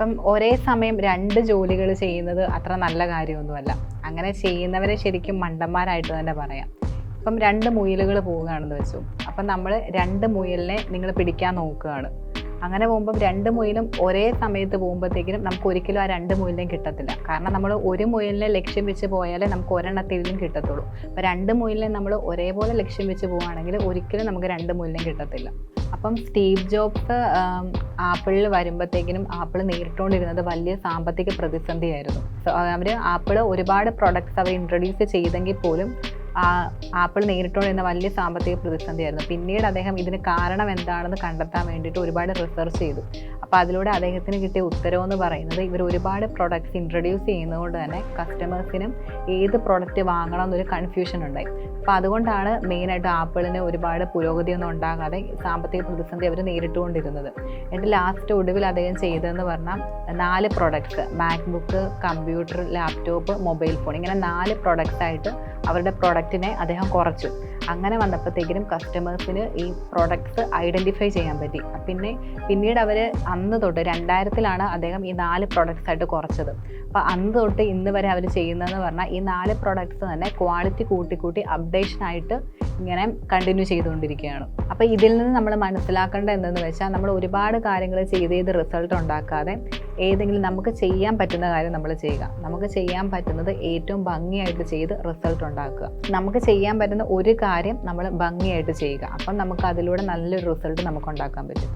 അപ്പം ഒരേ സമയം 2 ജോലികൾ ചെയ്യുന്നത് അത്ര നല്ല കാര്യമൊന്നുമല്ല. അങ്ങനെ ചെയ്യുന്നവരെ ശരിക്കും മണ്ടന്മാരായിട്ട് തന്നെ പറയാം. ഇപ്പം 2 മുയലുകൾ പോവുകയാണെന്ന് വെച്ചു. അപ്പം നമ്മൾ 2 മുയലിനെ നിങ്ങൾ പിടിക്കാൻ നോക്കുകയാണ്. അങ്ങനെ പോകുമ്പം 2 മുയലും ഒരേ സമയത്ത് പോകുമ്പോഴത്തേക്കിനും നമുക്ക് ഒരിക്കലും ആ 2 മുയലിനെയും കിട്ടത്തില്ല. കാരണം നമ്മൾ ഒരു മുയലിനെ ലക്ഷ്യം വെച്ച് പോയാലേ നമുക്ക് ഒരെണ്ണത്തിലും കിട്ടത്തുള്ളൂ. അപ്പോൾ 2 മുയലിനെ നമ്മൾ ഒരേപോലെ ലക്ഷ്യം വെച്ച് പോവുകയാണെങ്കിൽ ഒരിക്കലും നമുക്ക് 2 മുയലിനെയും കിട്ടത്തില്ല. അപ്പം സ്റ്റീവ് ജോബ്സ് ആപ്പിളിൽ വരുമ്പോഴത്തേക്കിനും ആപ്പിൾ നേരിട്ടുകൊണ്ടിരുന്നത് വലിയ സാമ്പത്തിക പ്രതിസന്ധിയായിരുന്നു. അവർ ആപ്പിൾ ഒരുപാട് പ്രൊഡക്ട്സ് അവർ ഇൻട്രൊഡ്യൂസ് ചെയ്തെങ്കിൽ പോലും ആപ്പിൾ നേരിട്ടുകൊണ്ടിരുന്ന വലിയ സാമ്പത്തിക പ്രതിസന്ധിയായിരുന്നു. പിന്നീട് അദ്ദേഹം ഇതിന് കാരണം എന്താണെന്ന് കണ്ടെത്താൻ വേണ്ടിയിട്ട് ഒരുപാട് റിസർച്ച് ചെയ്തു. അപ്പോൾ അതിലൂടെ അദ്ദേഹത്തിന് കിട്ടിയ ഉത്തരവെന്ന് പറയുന്നത് ഇവർ ഒരുപാട് പ്രൊഡക്ട്സ് ഇൻട്രൊഡ്യൂസ് ചെയ്യുന്നതുകൊണ്ട് തന്നെ കസ്റ്റമേഴ്സിനും ഏത് പ്രൊഡക്റ്റ് വാങ്ങണം എന്നൊരു കൺഫ്യൂഷൻ ഉണ്ടായി. അപ്പോൾ അതുകൊണ്ടാണ് മെയിനായിട്ട് ആപ്പിളിന് ഒരുപാട് പുരോഗതിയൊന്നും ഉണ്ടാകാതെ സാമ്പത്തിക പ്രതിസന്ധി അവർ നേരിട്ടുകൊണ്ടിരുന്നത്. എന്നിട്ട് ലാസ്റ്റ് ഒടുവിൽ അദ്ദേഹം ചെയ്തതെന്ന് പറഞ്ഞാൽ 4 products, MacBook, computer, laptop, mobile phone, ഇങ്ങനെ 4 പ്രൊഡക്ട്സ് ആയിട്ട് അവരുടെ പ്രൊഡക്റ്റിനെ അദ്ദേഹം കുറച്ചു. അങ്ങനെ വന്നപ്പോഴത്തേക്കിനും കസ്റ്റമേഴ്സിന് ഈ പ്രൊഡക്ട്സ് ഐഡൻറ്റിഫൈ ചെയ്യാൻ പറ്റി. പിന്നീട് അവർ അന്ന് തൊട്ട് 2000-ലാണ് അദ്ദേഹം ഈ 4 പ്രൊഡക്ട്സ് ആയിട്ട് കുറച്ചത്. അപ്പോൾ അന്ന് തൊട്ട് ഇന്ന് വരെ അവർ ചെയ്യുന്നതെന്ന് പറഞ്ഞാൽ ഈ 4 പ്രൊഡക്ട്സ് തന്നെ ക്വാളിറ്റി കൂട്ടി അപ്ഡേഷനായിട്ട് ഇങ്ങനെ കണ്ടിന്യൂ ചെയ്തുകൊണ്ടിരിക്കുകയാണ്. അപ്പോൾ ഇതിൽ നിന്ന് നമ്മൾ മനസ്സിലാക്കേണ്ടത് എന്തെന്ന് വെച്ചാൽ നമ്മൾ ഒരുപാട് കാര്യങ്ങൾ ചെയ്ത് റിസൾട്ട് ഉണ്ടാക്കാതെ ഏതെങ്കിലും നമുക്ക് ചെയ്യാൻ പറ്റുന്ന കാര്യം നമ്മൾ ചെയ്യുക. നമുക്ക് ചെയ്യാൻ പറ്റുന്നത് ഏറ്റവും ഭംഗിയായിട്ട് ചെയ്ത് റിസൾട്ട് ഉണ്ടാക്കുക. നമുക്ക് ചെയ്യാൻ പറ്റുന്ന ഒരു കാര്യം നമ്മൾ ഭംഗിയായിട്ട് ചെയ്യുക. അപ്പം നമുക്ക് അതിലൂടെ നല്ലൊരു റിസൾട്ട് നമുക്ക് ഉണ്ടാക്കാൻ പറ്റും.